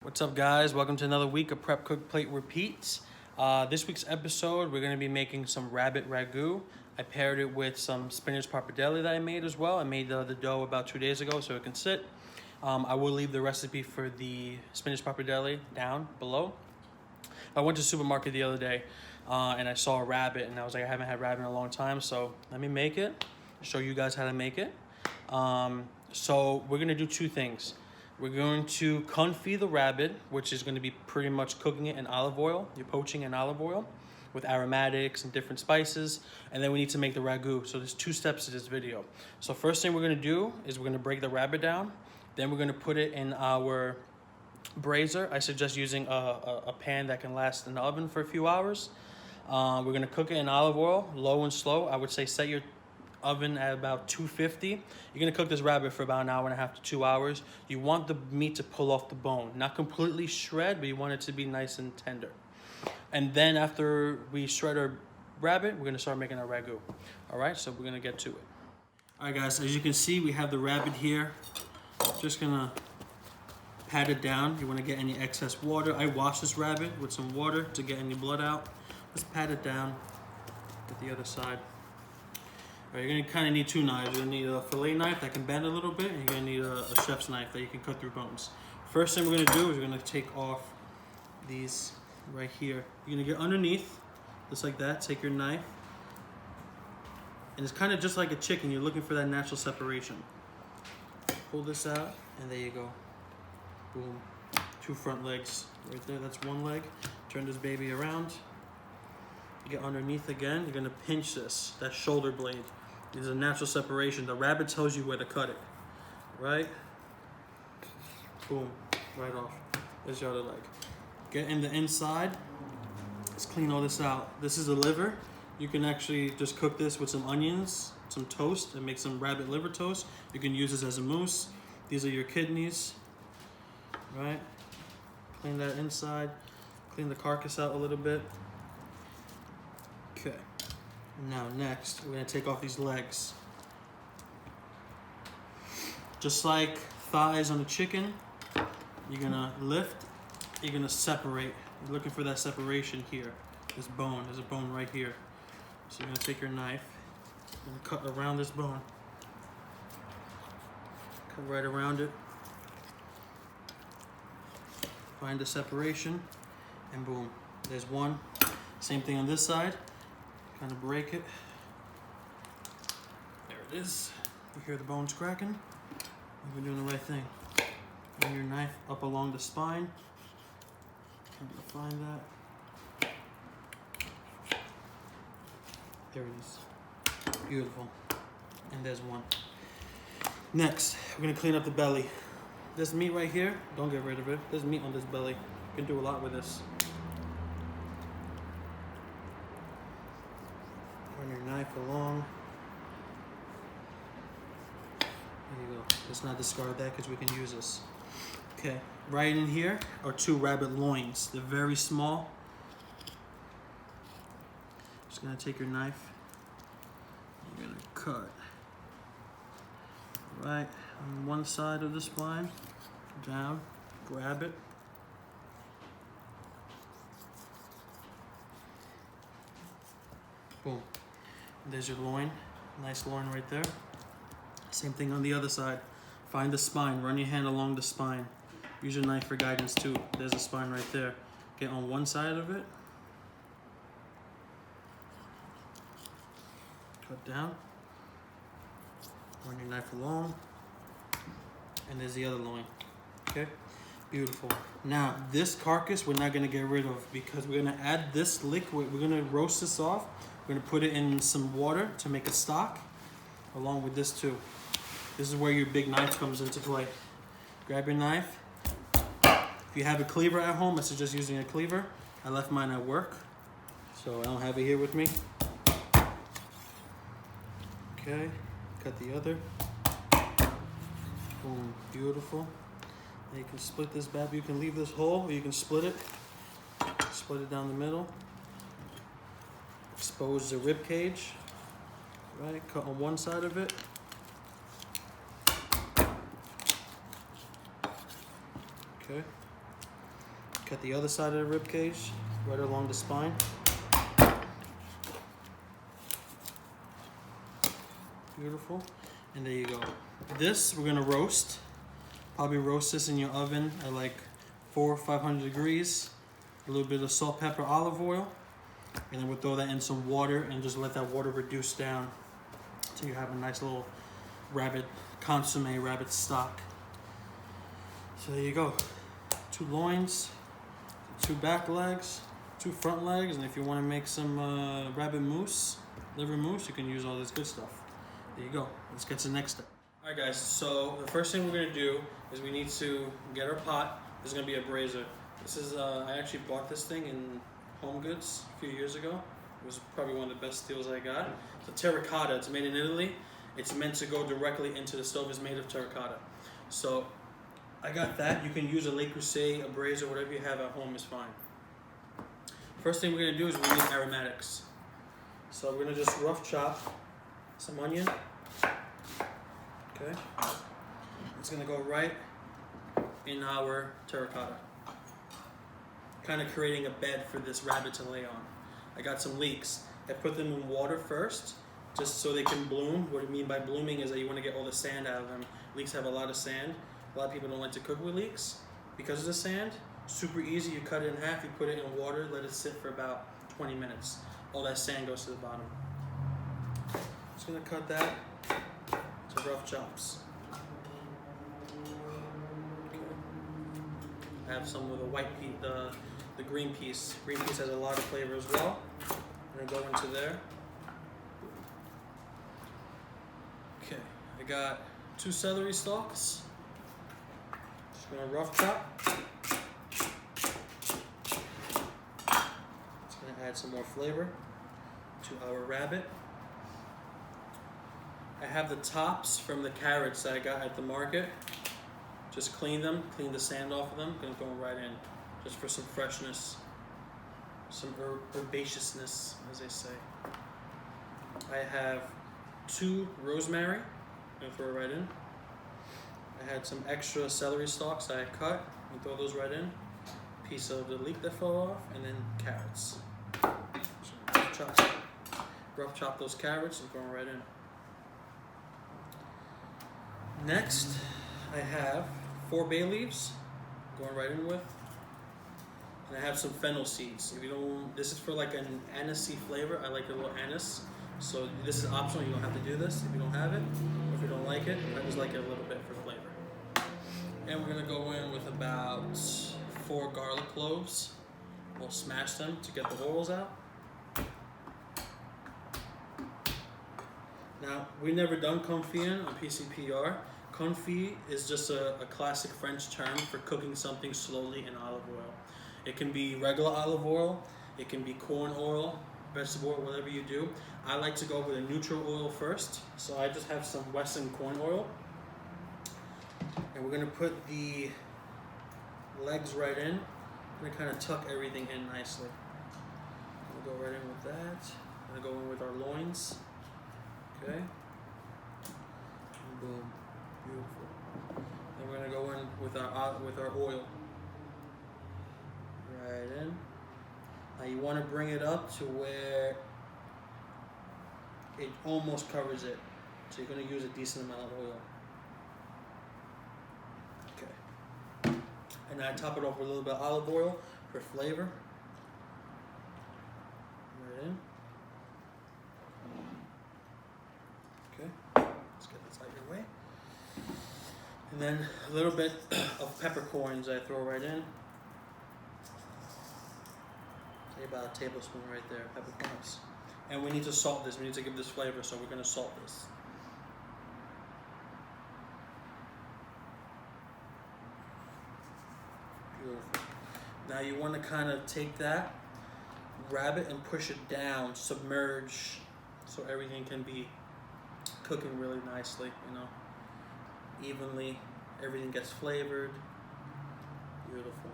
What's up, guys? Welcome to another week of Prep Cook Plate Repeats. This week's episode, we're going to be making some Rabbit Ragu. I paired it with some Spinach Pappardelle that I made as well. I made the dough about 2 days ago so it can sit. I will leave the recipe for the Spinach Pappardelle down below. I went to the supermarket the other day and I saw a rabbit and I was like, I haven't had rabbit in a long time, so let me make it, show you guys how to make it. So we're going to do two things. We're going to confit the rabbit, which is going to be pretty much cooking it in olive oil. You're poaching in olive oil with aromatics and different spices. And then we need to make the ragu. So there's two steps to this video. So first thing we're going to do is we're going to break the rabbit down. Then we're going to put it in our brazier. I suggest using a pan that can last in the oven for a few hours. We're going to cook it in olive oil, low and slow. I would say set your oven at about 250. You're gonna cook this rabbit for about an hour and a half to 2 hours. You want the meat to pull off the bone, not completely shred, but you want it to be nice and tender. And then after we shred our rabbit, we're gonna start making our ragu. All right, so we're gonna get to it. All right, guys, as you can see, we have the rabbit here. Just gonna pat it down. You wanna get any excess water. I wash this rabbit with some water to get any blood out. Let's pat it down. Get the other side. Right, you're gonna kind of need two knives. You're gonna need a fillet knife that can bend a little bit, and you're gonna need a chef's knife that you can cut through bones. First thing we're gonna do is we're gonna take off these right here. You're gonna get underneath, just like that. Take your knife, and it's kind of just like a chicken. You're looking for that natural separation. Pull this out, and there you go. Boom. Two front legs right there. That's one leg. Turn this baby around. You get underneath again. You're gonna pinch this, that shoulder blade. There's a natural separation. The rabbit tells you where to cut it, right? Boom, right off. There's your other leg. Get in the inside. Let's clean all this out. This is the liver. You can actually just cook this with some onions, some toast, and make some rabbit liver toast. You can use this as a mousse. These are your kidneys, right? Clean that inside. Clean the carcass out a little bit. Okay. Now next, we're gonna take off these legs. Just like thighs on a chicken, you're gonna lift, you're gonna separate. You're looking for that separation here. This bone, there's a bone right here. So you're gonna take your knife, you're gonna cut around this bone. Cut right around it. Find the separation, and boom, there's one. Same thing on this side. Kind of break it. There it is. You hear the bones cracking? You've been doing the right thing. Bring your knife up along the spine. Trying to find that. There it is. Beautiful. And there's one. Next, we're gonna clean up the belly. This meat right here, don't get rid of it. There's meat on this belly. You can do a lot with this. Run your knife along. There you go. Let's not discard that because we can use this. Okay, right in here are two rabbit loins. They're very small. Just gonna take your knife. You're gonna cut right on one side of the spine. Down, grab it. Boom. There's your loin. Nice loin right there. Same thing on the other side. Find the spine. Run your hand along the spine. Use your knife for guidance too. There's the spine right there. Get on one side of it. Cut down. Run your knife along. And there's the other loin. Okay? Beautiful. Now, this carcass we're not going to get rid of because we're going to add this liquid. We're going to roast this off. We're going to put it in some water to make a stock, along with this too. This is where your big knife comes into play. Grab your knife. If you have a cleaver at home, I suggest using a cleaver. I left mine at work, so I don't have it here with me. Okay, cut the other. Boom, beautiful. Now you can split this back. You can leave this whole, or you can split it. Split it down the middle. Expose the rib cage. Right, cut on one side of it. Okay. Cut the other side of the rib cage, right along the spine. Beautiful. And there you go. This we're gonna roast. Probably roast this in your oven at like 400 or 500 degrees. A little bit of salt, pepper, olive oil. And then we'll throw that in some water and just let that water reduce down until you have a nice little rabbit consomme, rabbit stock. So there you go. 2 loins, 2 back legs, 2 front legs, and if you want to make some rabbit mousse, liver mousse, you can use all this good stuff. There you go. Let's get to the next step. All right, guys. So the first thing we're gonna do is we need to get our pot. This is gonna be a brazier. This is I actually bought this thing in Home Goods a few years ago. It was probably one of the best deals I got. It's a terracotta. It's made in Italy. It's meant to go directly into the stove. It's made of terracotta. So I got that. You can use a Le Creuset, a brazier, whatever you have at home is fine. First thing we're gonna do is we need aromatics. So we're gonna just rough chop some onion. Okay. It's gonna go right in our terracotta. Kind of creating a bed for this rabbit to lay on. I got some leeks. I put them in water first, just so they can bloom. What I mean by blooming is that you want to get all the sand out of them. Leeks have a lot of sand. A lot of people don't like to cook with leeks because of the sand. Super easy. You cut it in half, you put it in water, let it sit for about 20 minutes. All that sand goes to the bottom. Just gonna cut that to rough chops. Okay. I have some with a white pea, the green piece. Green piece has a lot of flavor as well. I'm gonna go into there. Okay, I got 2 celery stalks. Just gonna rough chop. Just gonna add some more flavor to our rabbit. I have the tops from the carrots that I got at the market. Just clean them, clean the sand off of them. Gonna go right in, just for some freshness, some herbaceousness, as they say. I have 2 rosemary. I'm gonna throw it right in. I had some extra celery stalks that I cut. I'm gonna throw those right in. Piece of the leek that fell off, and then carrots. So rough chop those carrots and throw them right in. Next, I have 4 bay leaves, going right in with, and I have some fennel seeds. If you don't, this is for like an anisey flavor. I like a little anise, so this is optional. You don't have to do this if you don't have it, or if you don't like it. I just like it a little bit for flavor. And we're gonna go in with about 4 garlic cloves. We'll smash them to get the oils out. Now, we never done confit on PCPR. Confit is just a classic French term for cooking something slowly in olive oil. It can be regular olive oil, it can be corn oil, vegetable oil, whatever you do. I like to go with a neutral oil first, so I just have some Wesson corn oil. And we're gonna put the legs right in. I'm gonna kind of tuck everything in nicely. We'll go right in with that. I'm gonna go in with our loins. Okay. And boom. Beautiful. Then we're gonna go in with our oil. Right in. Now you want to bring it up to where it almost covers it. So you're gonna use a decent amount of oil. Okay. And I top it off with a little bit of olive oil for flavor. Right in. Okay. Let's get this out of your way. And then a little bit of peppercorns I throw right in. Say about a tablespoon right there, peppercorns. And we need to salt this. We need to give this flavor, so we're going to salt this. Beautiful. Now you want to kind of take that, grab it, and push it down, submerge, so everything can be cooking really nicely, you know, evenly. Everything gets flavored. Beautiful.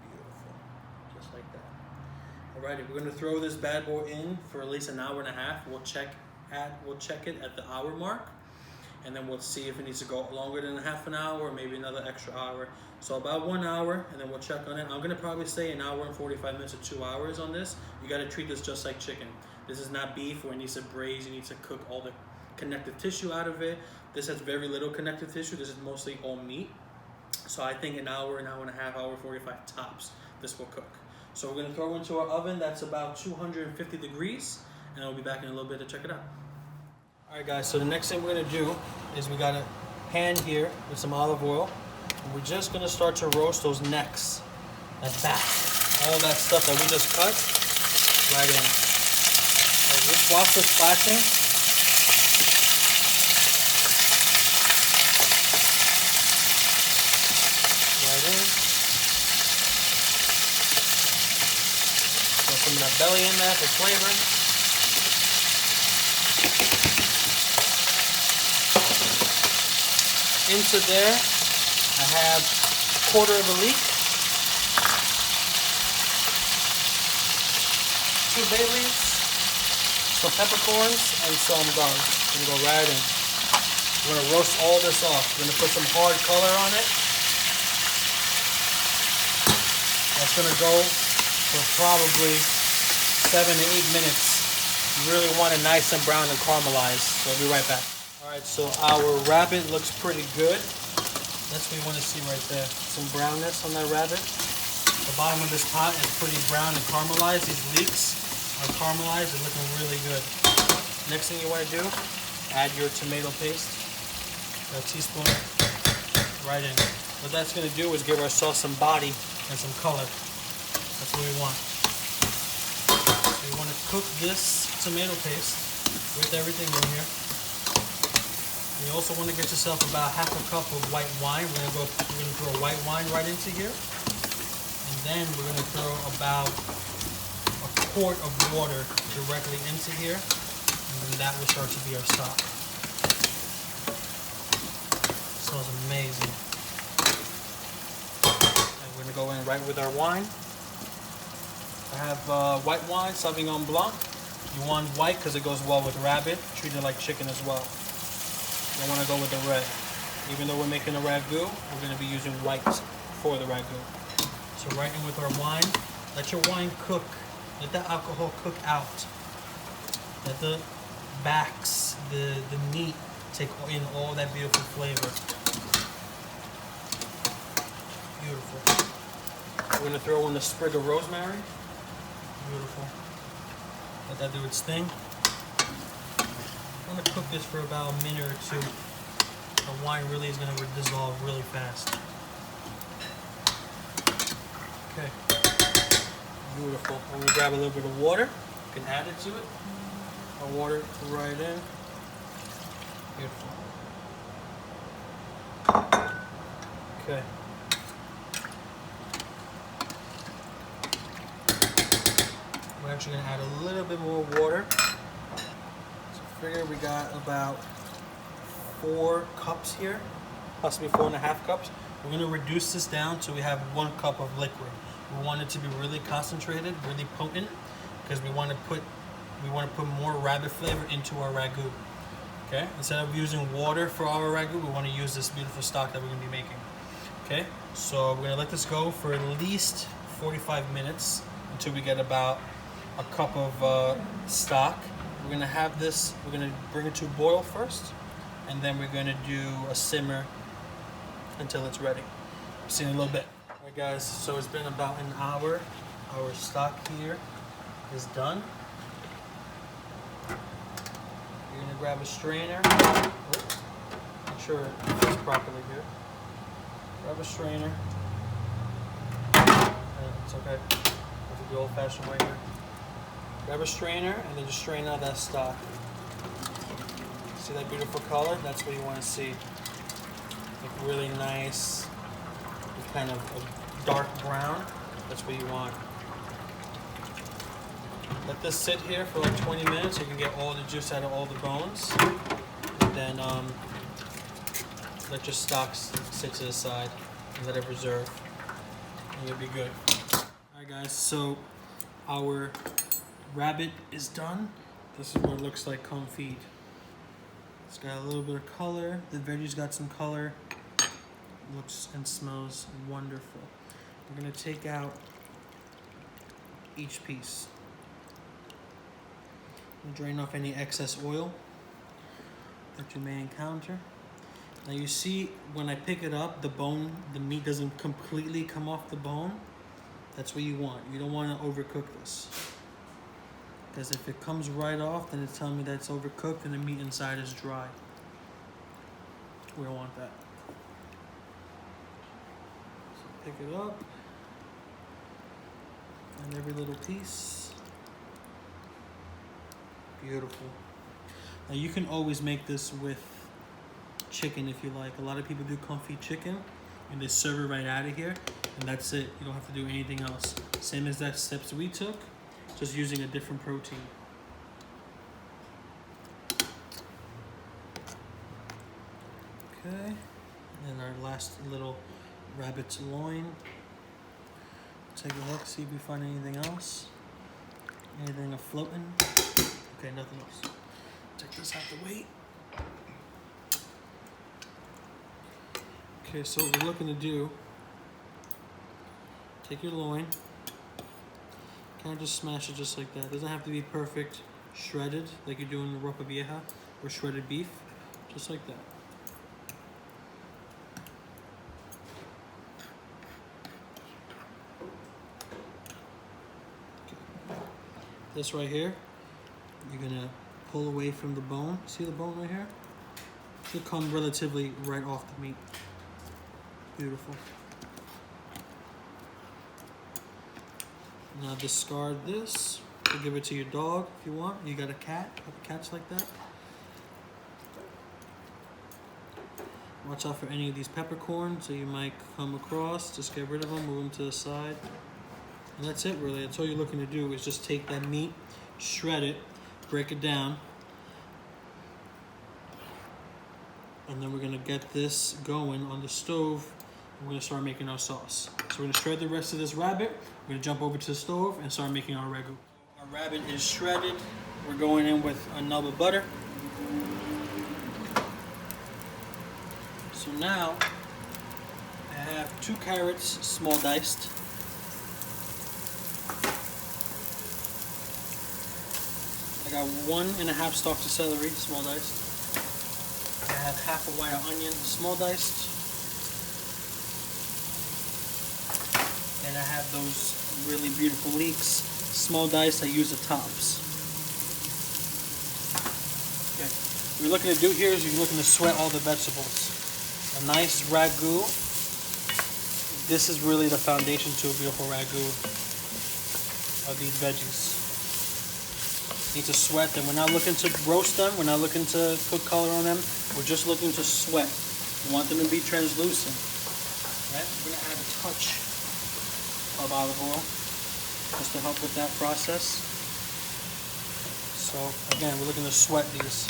Beautiful. Just like that. Alrighty, we're gonna throw this bad boy in for at least an hour and a half. We'll check it at the hour mark. and then we'll see if it needs to go longer than half an hour or maybe another extra hour. So about 1 hour, and then we'll check on it. I'm gonna probably say an hour and 45 minutes or 2 hours on this. You gotta treat this just like chicken. This is not beef where it needs to braise, you need to cook all the connective tissue out of it. This has very little connective tissue. This is mostly all meat. So I think an hour and a half, hour 45 tops, this will cook. So we're gonna throw it into our oven that's about 250 degrees, and I'll be back in a little bit to check it out. All right guys, so the next thing we're gonna do is we got a pan here with some olive oil. And we're just gonna start to roast those necks, that back, all that stuff that we just cut right in. Just watch the splashing. Right in. Throw some of that belly in there for flavor. Into there, I have 1/4 of a leek, 2 bay leaves, some peppercorns, and some garlic. I'm gonna go right in. We're gonna roast all this off. We're gonna put some hard color on it. That's gonna go for probably 7 to 8 minutes. You really want it nice and brown and caramelized. So I'll be right back. All right, so our rabbit looks pretty good. That's what you want to see right there. Some brownness on that rabbit. The bottom of this pot is pretty brown and caramelized. These leeks are caramelized and looking really good. Next thing you want to do, add your tomato paste. A teaspoon right in. What that's going to do is give our sauce some body and some color. That's what we want. So you want to cook this tomato paste with everything in here. You also want to get yourself about 1/2 cup of white wine. We're gonna throw white wine right into here, and then we're gonna throw about 1/4 of water directly into here, and then that will start to be our stock. It smells amazing. And we're gonna go in right with our wine. I have white wine, Sauvignon Blanc. You want white because it goes well with rabbit. Treat it like chicken as well. I want to go with the red. Even though we're making a ragu, we're going to be using white for the ragu. So right in with our wine. Let your wine cook. Let the alcohol cook out. Let the backs, the meat, take in all that beautiful flavor. Beautiful. We're going to throw in the sprig of rosemary. Beautiful. Let that do its thing. I'm going to cook this for about a minute or 2. The wine really is going to dissolve really fast. Okay. Beautiful. I'm going to grab a little bit of water. You can add it to it. Our water right in. Beautiful. Okay. We're actually going to add a little bit more water. Figure we got about 4 cups here, possibly 4.5 cups. We're going to reduce this down so we have 1 cup of liquid. We want it to be really concentrated, really potent, because we want to put more rabbit flavor into our ragu. Okay, instead of using water for our ragu, we want to use this beautiful stock that we're going to be making. Okay, so we're going to let this go for at least 45 minutes until we get about a cup of stock. We're going to have this, we're going to bring it to a boil first, and then we're going to do a simmer until it's ready. See you in a little bit. All right guys, so it's been about an hour. Our stock here is done. You're going to grab a strainer. Make sure it fits properly here. Grab a strainer. It's okay. I'll do the old-fashioned way here. Grab a strainer and then just strain out that stock. See that beautiful color? That's what you want to see. Like really nice, kind of a dark brown. That's what you want. Let this sit here for like 20 minutes so you can get all the juice out of all the bones. And then let your stock sit to the side and let it reserve. And you'll be good. Alright guys, so our rabbit is done. This is what it looks like confit. It's got a little bit of color. The veggies got some color. Looks and smells wonderful. We're gonna take out each piece. And drain off any excess oil that you may encounter. Now you see when I pick it up, the meat doesn't completely come off the bone. That's what you want. You don't want to overcook this. Because if it comes right off, then it's telling me that it's overcooked and the meat inside is dry. We don't want that. So pick it up. And every little piece. Beautiful. Now you can always make this with chicken if you like. A lot of people do confit chicken and they serve it right out of here, and that's it. You don't have to do anything else. Same as that steps we took, just using a different protein. Okay, and our last little rabbit's loin. Take a look, see if we find anything else. Anything afloating? Okay, nothing else. Take this out the weight. Okay, so what we're looking to do, take your loin, kind of just smash it just like that. It doesn't have to be perfect, shredded, like you do in the ropa vieja, or shredded beef, just like that. Okay. This right here, you're gonna pull away from the bone. See the bone right here? It should come relatively right off the meat. Beautiful. Now discard this. You give it to your dog if you want. You got a cat. Cats like that. Watch out for any of these peppercorns that you might come across. Just get rid of them, move them to the side. And that's it really. That's all you're looking to do is just take that meat, shred it, break it down. And then we're gonna get this going on the stove. We're gonna start making our sauce. So we're gonna shred the rest of this rabbit. We're gonna jump over to the stove and start making our ragu. Our rabbit is shredded. We're going in with a nub of butter. So now, I have 2 carrots, small diced. I got 1½ stalks of celery, small diced. I have half a white onion, small diced. And I have those really beautiful leeks, small diced. I use the tops. Okay. What you're looking to do here is you're looking to sweat all the vegetables. A nice ragu. This is really the foundation to a beautiful ragu of these veggies. Need to sweat them. We're not looking to roast them. We're not looking to put color on them. We're just looking to sweat. We want them to be translucent. Right? We're gonna add a touch of olive oil just to help with that process. So again, we're looking to sweat these.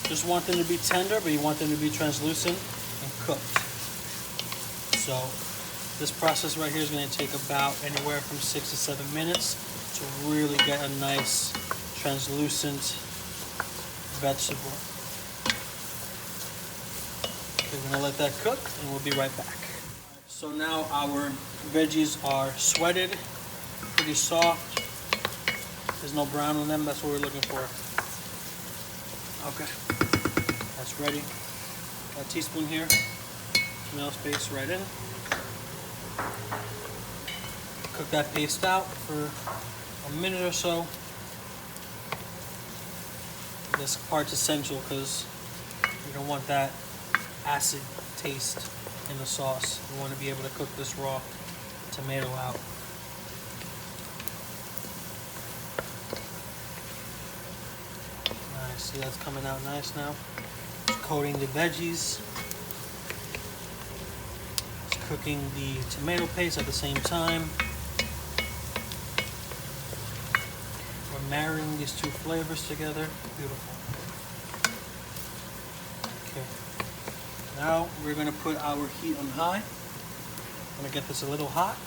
Just want them to be tender, but you want them to be translucent and cooked. So this process right here is going to take about anywhere from 6 to 7 minutes to really get a nice translucent vegetable. Okay, we're going to let that cook and we'll be right back. So now our veggies are sweated, pretty soft. There's no brown on them, that's what we're looking for. Okay, that's ready. Got a teaspoon here, tomato paste right in. Cook that paste out for a minute or so. This part's essential because you don't want that acid taste in the sauce. We want to be able to cook this raw tomato out. Nice, see that's coming out nice now. Just coating the veggies. Just cooking the tomato paste at the same time. We're marrying these 2 flavors together. Beautiful. Okay. Now we're going to put our heat on high. I'm going to get this a little hot.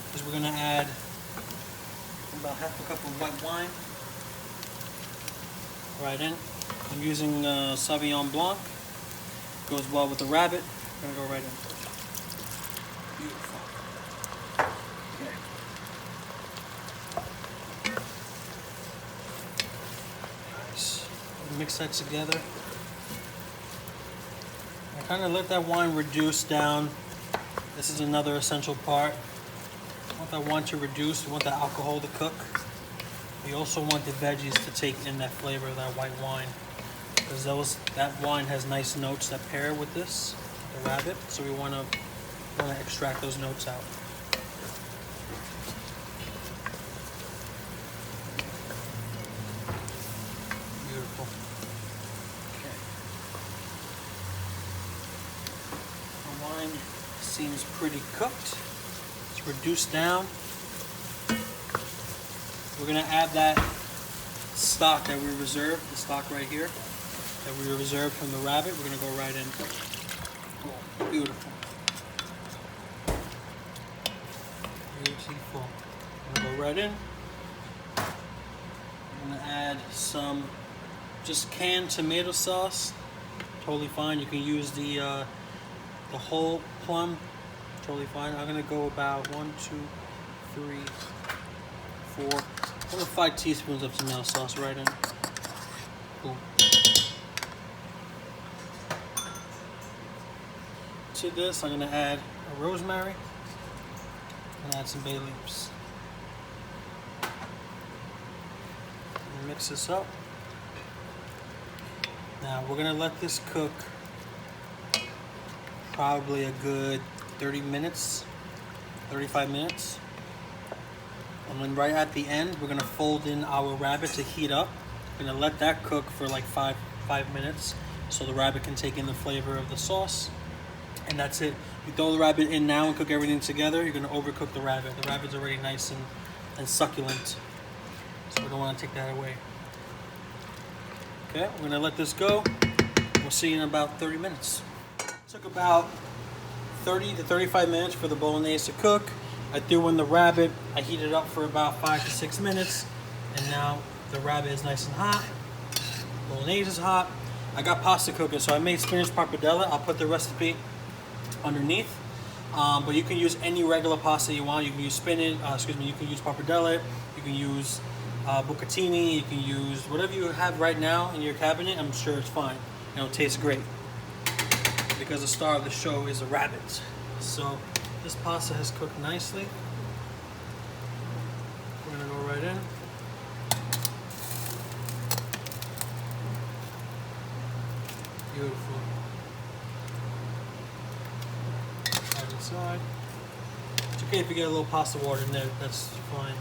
Because we're going to add about half a cup of white wine. right in. I'm using Sauvignon Blanc. Goes well with the rabbit. I'm gonna go right in. Beautiful. Okay. Nice. Mix that together. I kind of let that wine reduce down. This is another essential part. You want that wine to reduce. You want the alcohol to cook. You also want the veggies to take in that flavor of that white wine, because that wine has nice notes that pair with this, the rabbit. So we want to extract those notes out. Beautiful. Okay. The wine seems pretty cooked. It's reduced down. We're gonna add that stock that we reserved, the stock right here, that we reserved from the rabbit. We're gonna go right in. Oh, beautiful. Beautiful. I'm gonna go right in. I'm gonna add some just canned tomato sauce. Totally fine. You can use the whole plum. Totally fine. I'm gonna go about 1, 2, 3, 4, 5 teaspoons of tomato sauce right in. Cool. To this, I'm gonna add a rosemary and add some bay leaves. And mix this up. Now we're gonna let this cook probably a good 30 minutes, 35 minutes. And then right at the end, we're gonna fold in our rabbit to heat up. We're gonna let that cook for like five minutes so the rabbit can take in the flavor of the sauce. And that's it. You throw the rabbit in now and cook everything together, you're gonna overcook the rabbit. The rabbit's already nice and succulent. So we don't wanna take that away. Okay, we're gonna let this go. We'll see you in about 30 minutes. It took about 30 to 35 minutes for the bolognese to cook. I threw in the rabbit. I heated it up for about 5 to 6 minutes. And now the rabbit is nice and hot. Bolognese is hot. I got pasta cooking, so I made spinach pappardelle. I'll put the recipe underneath. But you can use any regular pasta you want. You can use spinach, you can use pappardelle. You can use bucatini. You can use whatever you have right now in your cabinet. I'm sure it's fine. And it'll taste great. Because the star of the show is a rabbit. So this pasta has cooked nicely. We're gonna go right in. Beautiful. Right inside. It's okay if you get a little pasta water in there, that's fine.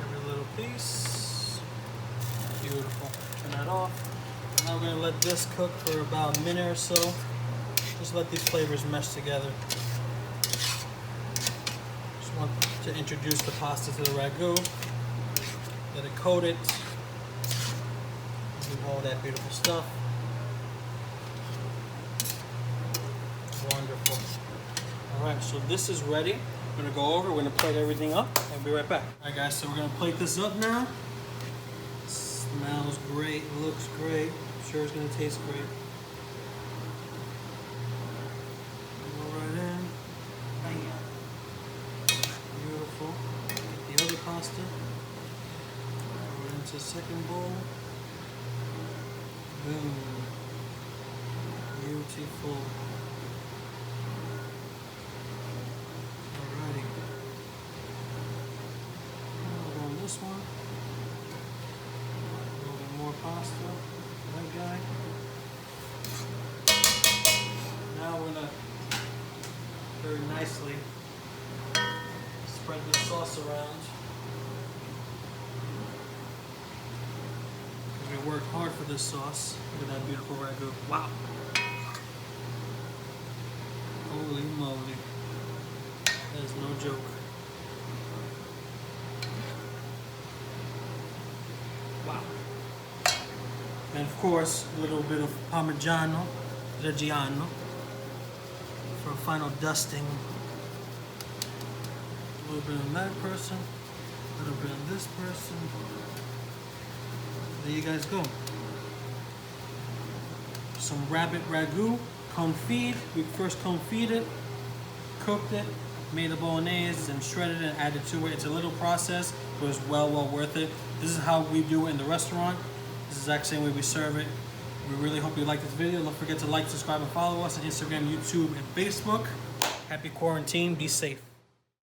Every little piece. Beautiful. Turn that off. Now we're gonna let this cook for about a minute or so. Just let these flavors mesh together. Just want to introduce the pasta to the ragu. Let it coat it. Do all that beautiful stuff. Wonderful. Alright, so this is ready. We're gonna go over, we're gonna plate everything up, and we'll be right back. Alright guys, so we're gonna plate this up now. Smells great, looks great. I'm sure it's gonna taste great. Go right in. Bam. Beautiful. Get the other pasta. Go into the second bowl. Boom. Beautiful. Alrighty. Now we're on this one. More pasta, that guy. Now we're gonna very nicely spread the sauce around. Because we worked hard for this sauce. Look at that beautiful ragu. Wow. Holy moly. That is no joke. Wow. And of course, a little bit of Parmigiano Reggiano for a final dusting. A little bit on that person. A little bit on this person. There you guys go. Some Rabbit Ragu, confit. We first confit it, cooked it, made the bolognese, and shredded it and added to it. It's a little process, but it's well worth it. This is how we do it in the restaurant. This is the exact same way we serve it. We really hope you like this video. Don't forget to like, subscribe, and follow us on Instagram, YouTube, and Facebook. Happy quarantine. Be safe.